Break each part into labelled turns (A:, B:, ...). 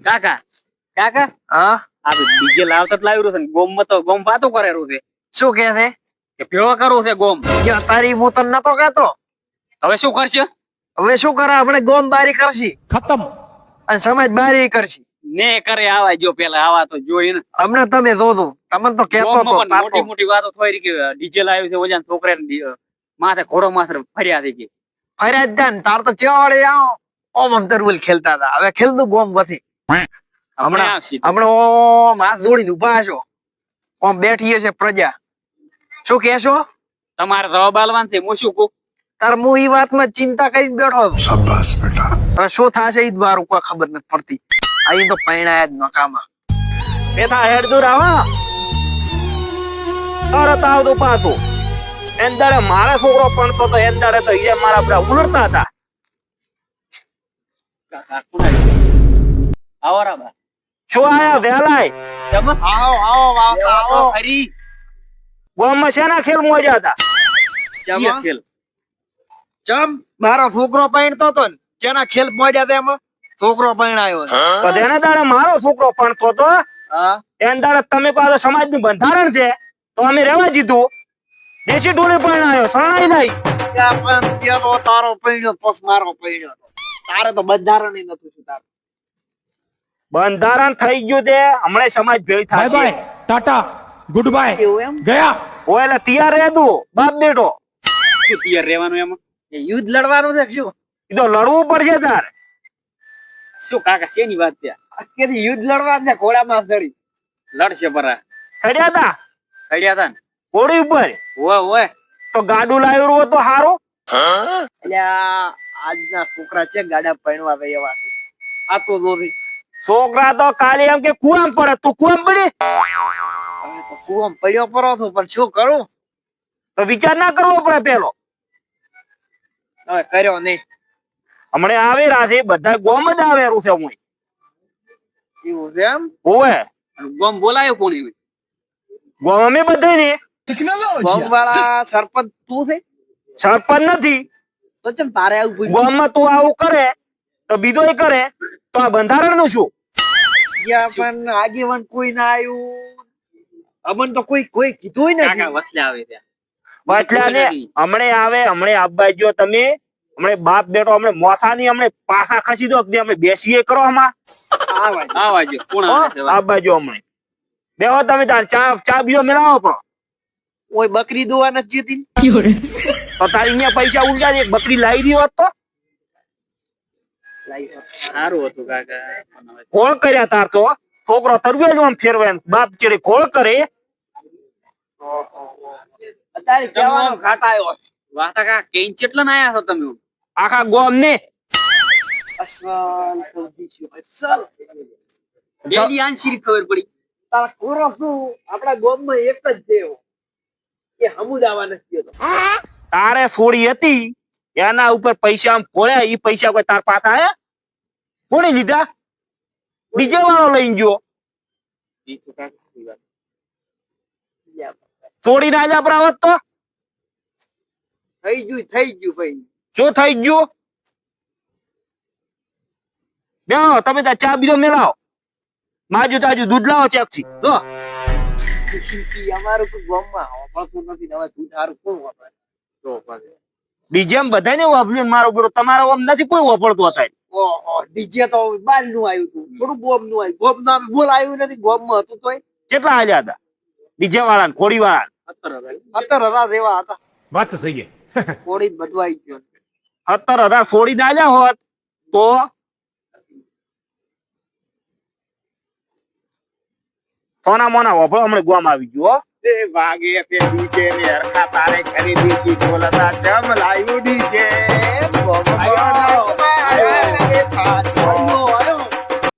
A: કાકા કાકા
B: હા
A: આ ડીજે લાવતા જ લાવ્યું છે ને ગોમમાં તો ગોમ વાતો કરેલું છે
B: શું કે છે?
A: કે ભેળો કરવું છે ગોમ.
B: યા તારી હું તને નતો કહેતો.
A: હવે શું કરશે?
B: હવે શું કરે આપણે ગોમ બારી કરશી
C: खत्म।
B: અને સમાજ બારી કરશી.
A: ને કરે આવા જો પેલા આવા તો જોઈ ને
B: અમને તમે જોજો તમને તો કેતો
A: ગોમમાં
B: તો
A: પણ મોટી મોટી વાતો થઈ રહી કે ડીજે લાવ્યું છે ઓલા છોકરા માથે ઘોડો માથે ફર્યા થઈ ગઈ.
B: ફરિયાદ દાન તાર તો ચેવાડે આવો ઓમ આમ તરવલ ખેલતા હતા. હવે ખેલતું ગોમ વથી હમણાં હમણાં ઓમ હાથ જોડીને ઉભા છો. ઓમ બેઠી છે પ્રજા. શું કહેશો?
A: તમારે જવાબ આલવાનું છે હું શું કહું?
B: તાર હું ઈ વાતમાં ચિંતા કરીને બેઠો હતો.
C: शाबाश बेटा।
B: હવે શું થશે ઈ જ મારું કોઈ ખબર નથી પડતી. અહીં તો પૈણાયા જ નકામા. બેઠા હેડ દૂર આવા તરત આવતો પાછો. એંદારે મારા છોકરો પણ તો એંદારે તો એ મારા બધા ઉલરતા હતા.
A: આવો રાબા
B: શું આયા વેલાય?
A: આવો આવો આવો હરી
B: ગોમમાં શેના ખેલ મોજા હતા?
A: ખેલ
B: ચમ મારો છોકરો પૈણતો તો ને કેના ખેલ મોજા હતા એમાં? છોકરો પૈણાયો તો તેના દાડે મારો છોકરો પણતો તો એના દાડે તમે પાછો સમાજનું બંધારણ છે તો અમે રહેવા દીધું. દેશી ટોળી પૈણાયો શરણાઈ જાય ત્યાં પણ ત્યાં તો તારો પૈણ્યો પસ મારો પૈણ્યો તારે તો બંધારણ ય નતું શું તારે બંધારણ થઈ ગયું તે હમણાં સમાજ ભેળી
C: बाय
B: થશે.
C: बाय टाटा गुड बाय
A: એમ
C: गया।
B: ઓય એટલે તૈયાર રહેતું બાપ બેટો.
A: શું તૈયાર રહેવાનું એમાં?
B: યુદ્ધ લડવાનું છે શું? એ તો લડવું પડશે તારે.
A: શું કાકા શેની વાત ત્યાં
B: કેદી યુદ્ધ લડવા ને ઘોડામાં ચડી
A: લડશે પરા
B: ચડ્યા તા
A: ચડ્યા તા ને
B: ઘોડી ઉપર
A: ઓય ઓય
B: તો ગાડું લાવ્યું હોત તો હારું. અલ્યા આજના છોકરા છે ગાડા પૈણવા ગઈ એવા છે. આ તો જોરી છોકરા તો કાલે એમ કે કુવામ પડે તું કુવામ પડી. હવે તો કુવામ પડ્યો પરો છું પણ શું કરું? તો વિચાર ના કરવો પડે પેલો. હવે કર્યો નહીં. હમણે આવે રાધે બધા ગોમ જ આવેલું છે હું. એવું છે એમ? ઓય
A: ગોમ બોલાયો કોણ એને?
B: ગોમ અમે બધા ને
C: टेक्नोलॉजी
B: ગોમ વાળા સરપંચ તું છે? સરપંચ નથી તો ચમ તારે આવું પૂછ્યું? ગોમમાં તું આવું કરે તો બીજોય કરે તો આ બંધારણ નું શું? જ્યાં પણ આગેવાન કોઈ ના આવ્યું અમન તો કોઈ કીધું
A: કાકા
B: નથી.
A: વસલે આવે ત્યાં
B: વચલા ને હમણે આવે હમણે આપવા જો તમે હમણે બાપ બેટો હમણે મોસાની હમણે પાછા ખસી દો કે હમણે બેસીએ કરો આમાં
A: આવા જો કોણ આવે છે?
B: આ બાજુ હમણે બેહો તમે તાર ચા બીજો મેળાવો પણ ઓય બકરી દોવા નથી જતી તો તારી અહીંયા પૈસા ઉલટા એક બકરી લાવી દી હોત તો
A: સારું હતું કાકા
B: કોણ કર્યા તાર તો છોકરો તરવે જ આમ ફેરવે બાપ ચેડે કોણ કરે અત્યારે કહેવાનો ઘાટ આવ્યો
A: વાતા કાકા કેન કેટલા ના આયા છો તમે?
B: આખા ગોમ ને અસલ
A: ડેલી આંશી ખબર પડી
B: તારા કોરો શું આપણા ગોમમાં એક જ દેવો કે હમુદાવા નથી હતો. તારે છોડી હતી એના ઉપર પૈસા આમ ખોળ્યા ઈ પૈસા કોઈ તાર પાછા આયા કોણે લીધા? બીજે વાળો લઈ ગયો. છોડી ના જ આપણા હોત તો થઈ ગયું ભાઈ. શું થઈ ગયું? બેહો તમે ત્યાં ચા બીજો મેલાવો માજુ તાજુ દૂધ લાવો ચેકથી જો અમારું કોઈ ગામમાં વાપરતું નથી. હવે તું તારું કોણ વાપરે તો ડીજે બધા ને વાપર્યું મારો બરો તમારો આમ નથી કોઈ વાપરતું હતા. ઓહો ડીજે તો બાર નું આવ્યું હતું થોડું ગોમ નું આવ્યું. ગોમ નું બોલ આવ્યું નથી ગોમમાં હતું તોય કેટલા હાલ્યા હતા ડીજે વાળા ને ખોડી વાળા 17,000 જેવા હતા.
C: बात तो सही है।
B: છોડી જ બધું આવી ગયું. 17,000 છોડી ના આવ્યા હોત તો સોના મોના વાપરો હમણાં ગોમ આવી ગયો. એ વાગે તે ડીજે ને હરખા તારે ખરીદી થી બોલતા જમ લાવ્યું ડીજે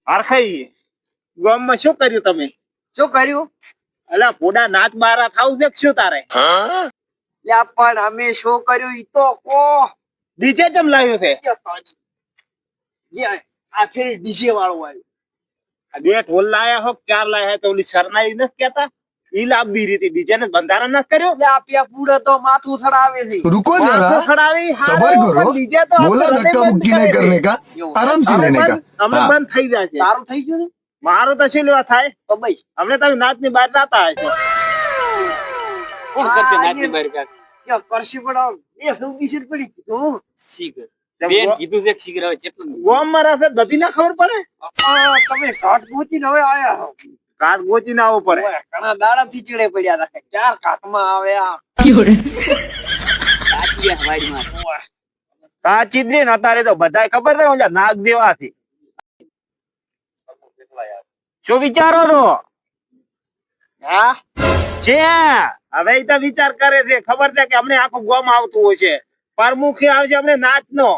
B: હરખાઈ ગોમમાં શું કર્યું તમે? શું કર્યું? અલા પોડા નાચ બારા થાવ છે શું તારે? લ્યા પણ અમે શું કર્યું ઈ તો કો ડીજે જમ લાવ્યું છે. આ ફેર ડીજે વાળો આવ્યો. બે ઢોલ લાયા હો ચાર લાયા તો ઓલી શરણાઈ નથી કેતા ઈ લાંબી રીતે ડીજે ને બંધારણ ના કર્યો
D: એટલે આ પેપુડો તો માથું સડાવે છે.
E: रुको
B: માથું
E: जरा
B: સડાવી
E: सबर
B: હારો,
E: करो
B: પણ DJ તો
E: बोला
B: આપણે
E: धक्का
B: બંધ
E: मुक्की
B: કરે
E: नहीं
B: છે.
E: करने का आराम से
B: હવે
E: लेने का
B: બંધ- હમણાં
E: हाँ।
B: બંધ થઈ જશે.
D: તારું થઈ ગયું ને?
B: મારું તો શું લેવા થાય?
D: તો ભાઈ
B: હમણાં તમે નાચ ની બહાર નાતા હશો.
A: કોણ કરશે નાચની બહાર કાંઈક?
D: યા કરશી પણ આમ એ સૌદી શીટ પડી કીધું.
A: શીખર. બેન કીધું છે કે શીખર હવે કેટલું
B: ગોમમાં રહેશે તો બધી ના ખબર પડે.
D: તમે ઘાટ પહોંચીને હવે આયા હો.
B: કાચ ગોચીને આવવું પડે.
D: ઓય, ઘણા દાડાથી ચીડે પડ્યા રાખે. ચાર ઘાટમાં આવ્યા.
A: સાચી હવારી માં
B: કાચી જ નહીં ને અત્યારે તો બધાય ખબર છે ઓલા નાગ દેવાથી. શું વિચારો છો?
D: હા
B: છે હવે ઈ તો વિચાર કરે છે. ખબર છે કે અમને આખું ગોમ આવતું હોય છે. પ્રમુખે આવશે અમને નાચ નો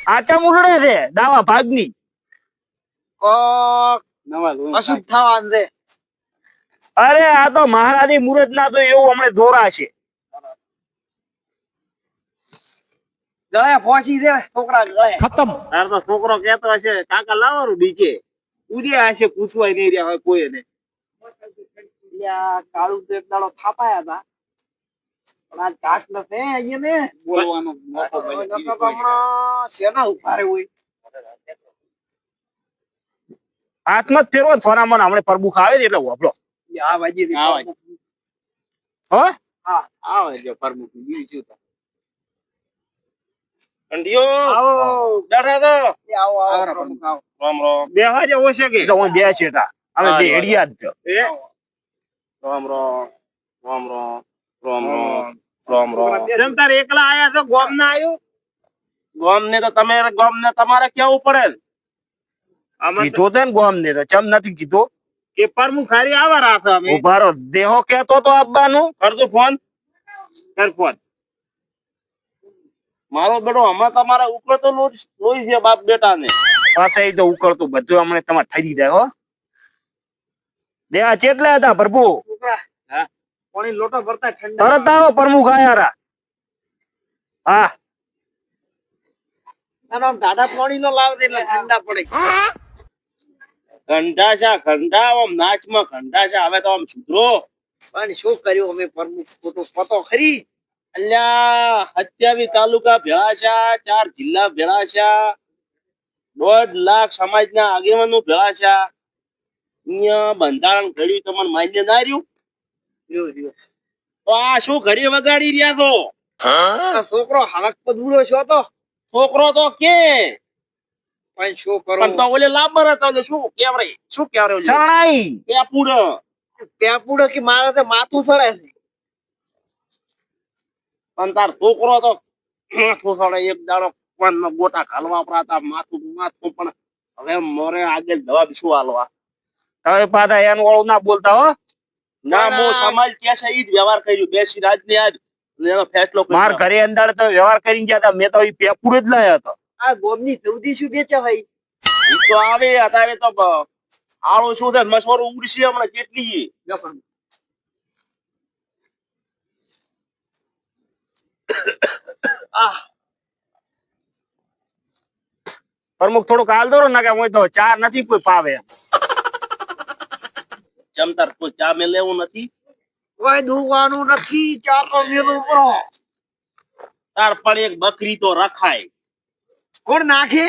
B: આચા મુરડે છે દાવા ભાગની.
D: કોક
A: નવા લોહી
D: અશુદ્ધ થવાનું છે.
B: અરે આ તો મહારાજી મુરત ના તો એવું હમણે દોરા છે.
D: ગળે પહોંચી દે છોકરા ગળે.
C: खत्म
B: તાર તો છોકરો કેતો હશે કાકા લાવવાનું ડીજે ઉડ્યા હશે પૂછવાય નહીં રહ્યા હોય કોઈ ને.
D: યા કાળું તો એક દાડો થાપાયા હતા. પણ આ ઘાટ નથી અહીંયા ને.
A: બોલવાનો મોકો
D: નકર
A: મળે.
D: તો હમણાં શેના ઉભા રહે હોય.
B: હાથમાં જ ફેરવો સોનામાં હમણે પ્રમુખ આવે છે એટલે વાપરો.
D: આ વાજી દી
A: આ વાજી.
B: હો
D: હા
A: આવે છે પ્રમુખ બીજું શું થાય?
B: અંડિયો
D: આવો
B: બેઠા તો
D: એ આવો આવો
A: આવો,
D: પ્રમુખ આવો.
B: રામ રામ બેહવા જેવો છે કે તો હું બે છે તા અમે બે હેડિયા જ છો. એ રામ રામ રામ રામ રામ રામ રામ રામ. જેમ તાર એકલા આયા છો ગોમ ના આયો ગોમ ને તો તમે ગોમ ને તમારે કેવું પડે કીધું તે ને ગોમ ને તો ચમ નથી કીધું કે પ્રમુખ હારી આવા રાખો અમે ઉભારો દેહો કેતો તો આપવાનું કરજો ફોન કર ફોન. મારો બેટો હમણાં તમારે ઉકળતો લોહી છે બાપ બેટા ને પાછા એ તો ઉકળતું બધું હમણાં તમારે થઈ જાય હો. દેવા ચેટલા હતા પ્રભુ?
D: છોકરા
A: હા
D: પાણી લોટો ભરતા ઠંડા
B: તરત આવો પ્રમુખ આયા. હા
D: આનો આમ ટાઢા પાણી નો લાવ દે એટલે ઠંડા પડે.
B: ઘંટાશા ઘંટા આમ નાચમાં ઘંટાશા હવે તો આમ સુધરો.
D: પણ શું કર્યું અમે પ્રમુખ ખોટો પતો ખરી.
B: અલ્યા 27 તાલુકા ભેળા છે, 4 જિલ્લા ભેળા છે, 1.5 લાખ સમાજના આગેવાનો ભેળા છે. અહીંયા બંધારણ ઘડ્યું તમને માન્ય ના રહ્યું તો આ શું ઘડી વગાડી રહ્યા છો?
D: આ છોકરો હલક પદુડો છો તો
B: છોકરો તો કે
D: પણ શું કરો
B: પણ તો ઓલે લાબર હતો એટલે શું કેવરાય શું કેવરાય સણાઈ પેપુડ
D: પેપુડો કે મારે તો માથું સડે છે.
B: પણ તાર છોકરો તો માથું સડે એક દાડો કોનમાં ગોટા ઘાલવા પડાતા માથું માથું પણ હવે મોરે આગળ જવાબ શું આલવા? તમે પાછા એનું વાળું ના બોલતા હો. ના મો સમાજ કે છે ઈ જ વ્યવહાર કર્યું બેસી રાજ ને આજ એનો ફેસલો કર્યો. માર ઘરે અંદર તો વ્યવહાર કરીને ગયા હતા મેં તો ઈ પેપુડ જ લાયો હતો.
D: આ ગોમની સૌદી શું વેચે ભાઈ.
B: ઈ તો આવે અત્યારે તો આળો શું છે મસોરો ઉડશે હમણાં કેટલી પ્રમુખ થોડુંક હાલ દોરો ના કે હું તો ચા નથી કોઈ પાવે ચમતર કોઈ ચા મેં લેવું નથી
D: કોઈ દુવાનું નથી ચા તો મેલું પડો.
B: તાર પણ એક બકરી તો રખાય.
D: કોણ નાખે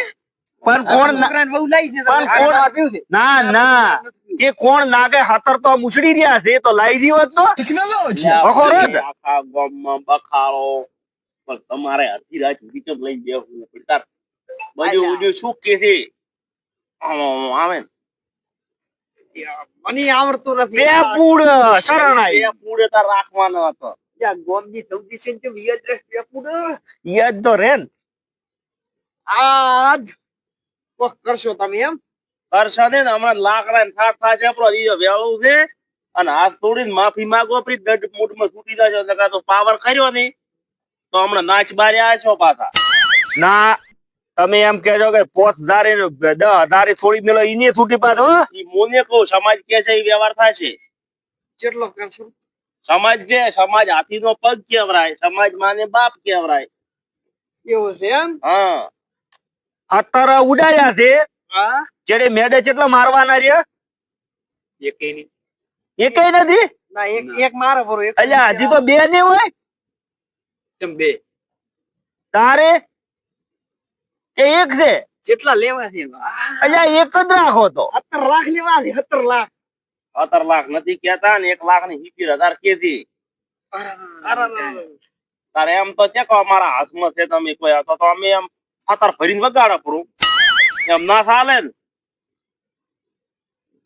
B: પણ કોણ
D: છોકરાને બહુ લાઈ છે
B: પણ કોણ આપ્યું છે? ના ના કે કોણ નાગે હાતર તો મુસડી રહ્યા છે તો લાઈ દીયો તો
E: टेक्नोलॉजी
B: આખા ગામમાં બખારો પણ તમારે અડધી રાત સુધી તો લઈ દેવું પડતા બધું બધું શું કે છે આવે
D: મને આવડતું
B: બે
D: નથી.
B: પૂડ શરણાઈ બે પૂડ તાર રાખવાનો હતો
D: આ ગોમની સૌદી છે ને તે વિયર ડ્રેસ પેપુડ
B: યાદ તો રે ને
D: આજ કોક કરશો તમે એમ.
B: કરશો ને હમણાં લાકડા ને થાક થાશે આપણો ઈ વેળું છે અને હાથ તોડીને માફી માંગો આપણી દડ મૂડમાં છૂટી જશો નકર તો પાવર કર્યો ને તો હમણાં નાચ બાર્યા છો પાછા. ના તમે એમ કહેજો કે 5000 10,000 થોડી મેલો ઈને છૂટી પાછો ઈ મોને કહું સમાજ કે છે ઈ વ્યવહાર થશે.
D: કેટલો કરશો
B: સમાજ જે સમાજ હાથીનો પગ કેવરાય સમાજ માને બાપ કેવરાય.
D: એવું છે એમ.
B: હા અત્યારે ઉડાડ્યા છે
D: હા
B: જેડે મેડે કેટલા મારવાના છે
A: એકેય નહીં.
B: એકેય નથી
D: ના એક મારે ભરો એક
B: અલ્યા હજી તો બે નહીં હોય
A: કેમ બે
B: તારે કે એક છે
A: કેટલા લેવા છે
B: અલ્યા એક જ રાખો તો
D: 17 લાખ લેવા છે 17 લાખ
B: 17 લાખ નથી કેતા ને 1,70,000 કેતી તારે એમ તો છે કે અમારા હાથમાં છે તમે કોઈ હતો તો અમે એમ ખાતર ભરીને વગાડો પૂરું એમ ના ચાલે ને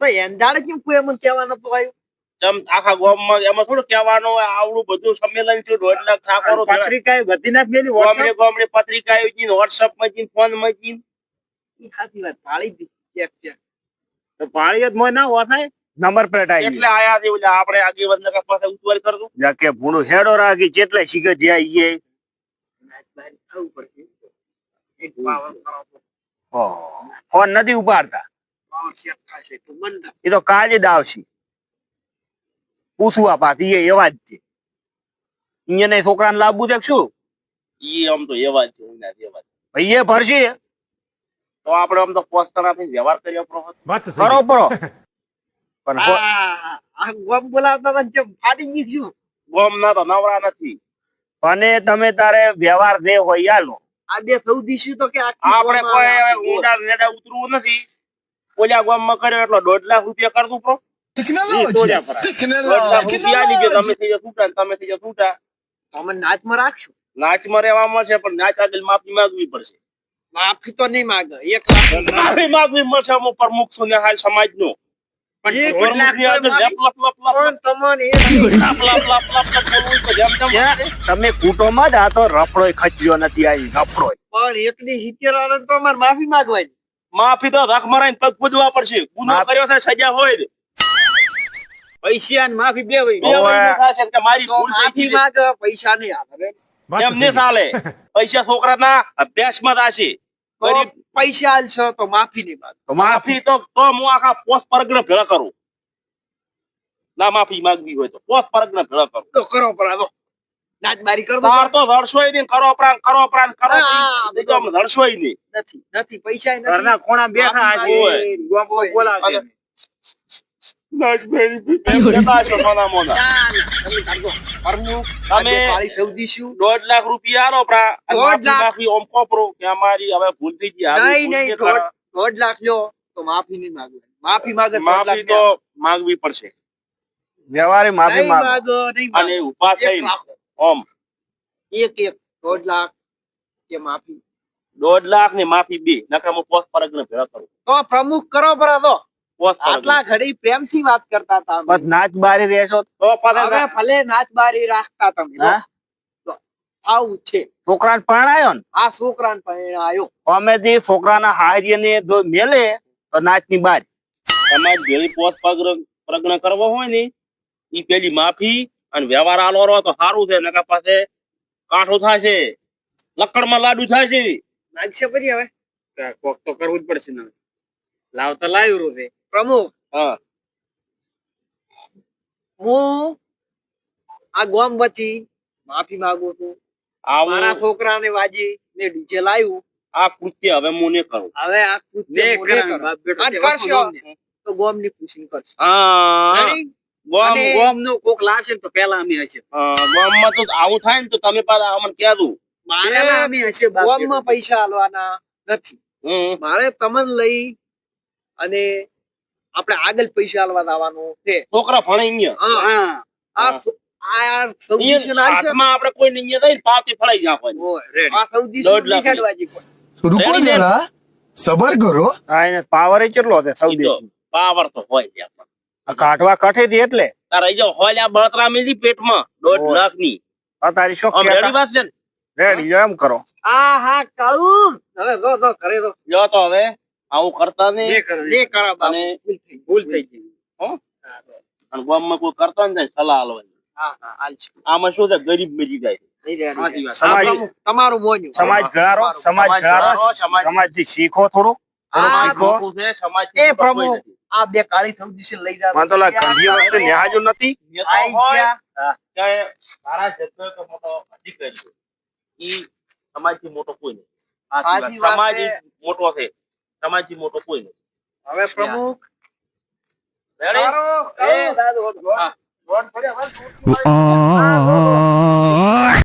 D: તો એંદાડે કેમ કોઈ એમ કહેવાનું તો આવ્યું
B: ચમ આખા ગામમાં એમાં થોડું કહેવાનું હોય આવડું બધું સંમેલન છે 1.5 લાખ ઠાકોરો
A: પત્રિકા બધી ના મેલી
B: ગામડે ગામડે પત્રિકા આવી વોટ્સઅપ માં ફોન માં
D: ઈ સાચી વાત પાળી દી ચેક
B: તો પાણી જ મોય ના હોય થાય નંબર પ્લેટ આવી એટલે આયા છે ઓલા આપણે આગેવાન નકા પાસે ઉતવારી કરતું કે ભૂણું હેડો રાખી જેટલે શીખે જાય ઈ
D: આવું પડશે એક પાવર
B: ફોન નથી ઉપાડતા
D: પાવર ચેક થશે તો બંધ
B: એ તો કાલે જ આવશે પૂછવા પાછી એ એવા જ છે અહીંયા છોકરાને લાવવું છે શું ઈ આમ તો એવા જ છે ભાઈ એ ભરશે તો આપણે આમ તો પોસ્ટનાથી વ્યવહાર કર્યો
C: बात तो
B: કરો
C: सही है
B: પરો પણ
D: આ ગોમ બોલાવતા હતા જેમ ફાટી ગયું
B: ગોમ ના તો નવરા નથી અને તમે તારે વ્યવહાર દે હોય યાલો
D: આ બે સૌદી શું તો કે આખી
B: આપણે
D: ગોમાં
B: કોઈ
D: આખી
B: ઊંડા નેડા ઉતરવું નથી ઓલા ગામ માં કર્યો એટલો 1.5 લાખ રૂપિયા કરતું પ્રો
C: टेक्नोलॉजी
B: 1.5 લાખ રૂપિયા આલી ગયો તમે થઈ જાવ છૂટા ને તમે થઈ જાવ છૂટા
D: અમે નાચમાં રાખશું
B: નાચમાં રહેવા મળશે પણ નાચ આગળ માફી માંગવી પડશે
D: માફી તો નહીં માંગે 1 લાખ
B: માફી માંગવી મળશે હું પ્રમુખ છું ને હાલ સમાજ નો
D: એક
B: પણ
D: લાખ
B: ની આગળ લપ લપ લપ લપ
D: પણ તમને
B: લપ લપ લપ લપ લપ બોલવું તો જેમ તેમ બોલશે. તમે કુટુંબમાં જ આ તો રફડોય ખચ્યો નથી આવી રફડોય
D: પણ એકની 70 વાળા તો અમારે માફી માંગવાની
B: માફી તો રખ મરાઈને પગ પૂજવા પડશે ગુનો કર્યો છે સજા હોય ને
A: પૈસા ને માફી બે હોય
B: બે વયનું થશે કે મારી
D: તો
B: ભૂલ થઈ
D: માફી
B: ગઈ
D: માંગે પૈસા નહીં આવે
C: बात तो
B: એમ
C: सही
B: ને
C: है
B: ચાલે પૈસા છોકરાના અભ્યાસમાં થશે
D: તો પૈસા આલશો તો માફી નહીં માંગે
B: તો માફી તો હું આખા પોસ્ટ પરગણે ભેળા કરું ના માફી માંગવી હોય તો પોસ્ટ પરગણે ભેળા કરું
D: તો કરો પર આવો નાચબારી કર દો
B: તાર તો ધડશોય નહીં કરો પ્રાણ કરો
D: હા,
B: એ તો આમ ધડશોય નહીં
D: નથી નથી પૈસા નથી
B: ઘરના કોણા બેઠા
D: માફી
B: હોય
D: માંગે.
B: ગોમો બોલાવે નાચબેરી એમ કહેતા હશો નાના મોના.
D: ના, ના, તમે કાઢો.
B: પ્રમુખ,
D: આજે
B: તમે
D: કાળી સૌદી શું
B: 1.5 લાખ રૂપિયા આલો પ્રા અને
D: 1.5 લાખ?
B: માફી ઓમ કોપરો કે અમારી હવે ભૂલ થઈ ગઈ આવી
D: નહીં
B: ભૂલ
D: નહીં
B: જે
D: દોઢ લાખ લ્યો તો માફી નહીં માંગવાની માફી માંગે તો
B: માફી તો માંગવી પડશે વ્યવહારે
D: નહીં માંગો નહીં
B: અને
D: માંગો.
B: ઉભા
D: એક
B: થઈને
D: રાખો.
B: ઓમ
D: એક 1.5 લાખ કે માફી
B: 1.5 લાખ ને માફી બે નકર હું પોસ્ટ પરગને ભેળા કરું
D: તો પ્રમુખ કરો બરા તો
B: પોસ્ટ
D: આટલા ઘડી પ્રેમથી વાત કરતા હતા અમે.
B: નાચ બારી રહેશો તો
D: હવે ભલે નાચબારી રાખતા તમે
B: હા?
D: તો આવું છે
B: છોકરાને પરણાયો ને
D: આ છોકરાને પણ આવ્યો
B: અમે જે છોકરાના હારીને જો મેલે તો નાચની બાર તમારે જેવી પોસ્ટ પ્રજ્ઞ કરવો હોય ને ઈ પેલી માફી અને વ્યવહાર આલો રહો તો સારું છે નકા પાસે કાઠું થશે લકડમાં લાડુ થશે
D: નાખશે ફરી હવે
A: કોક તો કરવું જ પડશે ને લાવતા લાવ્યું છે
D: પ્રમુખ
B: હા
D: હું આ ગોમ વચ્ચી માફી માંગુ છું મારા
B: આવું
D: છોકરાને વાજી મેં ડીજે લાવ્યું
B: આ કૃત્ય હવે હું નહીં કરું
D: હવે આ કૃત્ય
A: ને
D: હું નહીં
A: કરાવે,
D: કરું.
A: બાપ બેટો
D: અને
A: તે
D: કરશો
A: વસ્તુ
D: તો ગોમ ની ખુશી કરશો
B: હા
D: Ready?
B: ગોમ
D: અને-
A: ગોમ નું કોક લાવશે ને તો પેલા અમે હશે
B: ગામમાં તો આવું થાય ને તો તમે પાછા અમને કહેજો
D: મારે
A: પેલા અમે હશે બાપ
D: ગોમ
A: બેટો.
D: માં પૈસા આલવાના નથી મારે તમને લઈ અને આપણે આગળ પૈસા આલવા આવવાનું છે
B: છોકરા ભણે અહીંયા
D: હા.
A: હા
D: આ સો- આ સૌદી છે ને આ છે.
B: હાથમાં આપણે કોઈ નહીં દઈ પાવતી ફળાઈ નાખવાની
D: ઓય, આ સૌદી
B: 1.5
D: છે
B: લાખ ની.
D: નિખાડવાજી કોઈ.
E: रुको जरा सबर करो
B: પાવર કેટલો છે સૌદી પાવર તો હોય છે આપણને. કાઢવા કઠે થી એટલે તારે જો હોલ્યા બળતરા મિલી પેટમાં 1.5 લાખ ની તારી શું રેડી વાત છે ને રેડી એમ કરો
D: આ હા કાળું હવે જો કરે તો
B: જો તો હવે આવું કરતા
A: ને
B: નહીં
A: કરે.
D: લે કરા બાપુ.
B: અને
A: ભૂલ થઈ ગઈ
B: અને ગામમાં કોઈ કરતા ને સલાહ આલવાની
D: હા હા હાલ છે.
B: આમાં શું છે ગરીબ મરી જાય છે.
D: નહીં રે, નહીં રે.
B: સમાજ-
D: આ પ્રમુખ, તમારું મોન્યું
B: સમાજ ઘડારો સમાજ થી શીખો થોડું
D: આ
B: શીખો
D: એ પ્રમુખ આ બે કાળી સૌદી છે લઈ જાવ
B: મને તો લાગે ગંજી વખતે ન્યાજો નથી
D: આઈ ગયા
B: કે મારા જતો તો મોટો અધિકારી છે ઈ સમાજથી મોટો કોઈ નહીં
D: સાચી વાત
B: સમાજ
D: છે.
B: મોટો છે સમાજથી મોટો કોઈ નહીં
D: હવે પ્રમુખ
B: Ready?
D: તારો
B: એ
D: કાળું.
B: હા.
D: દોડ પડ્યા, હવે દૂરથી વાળી. હા, લો, લો.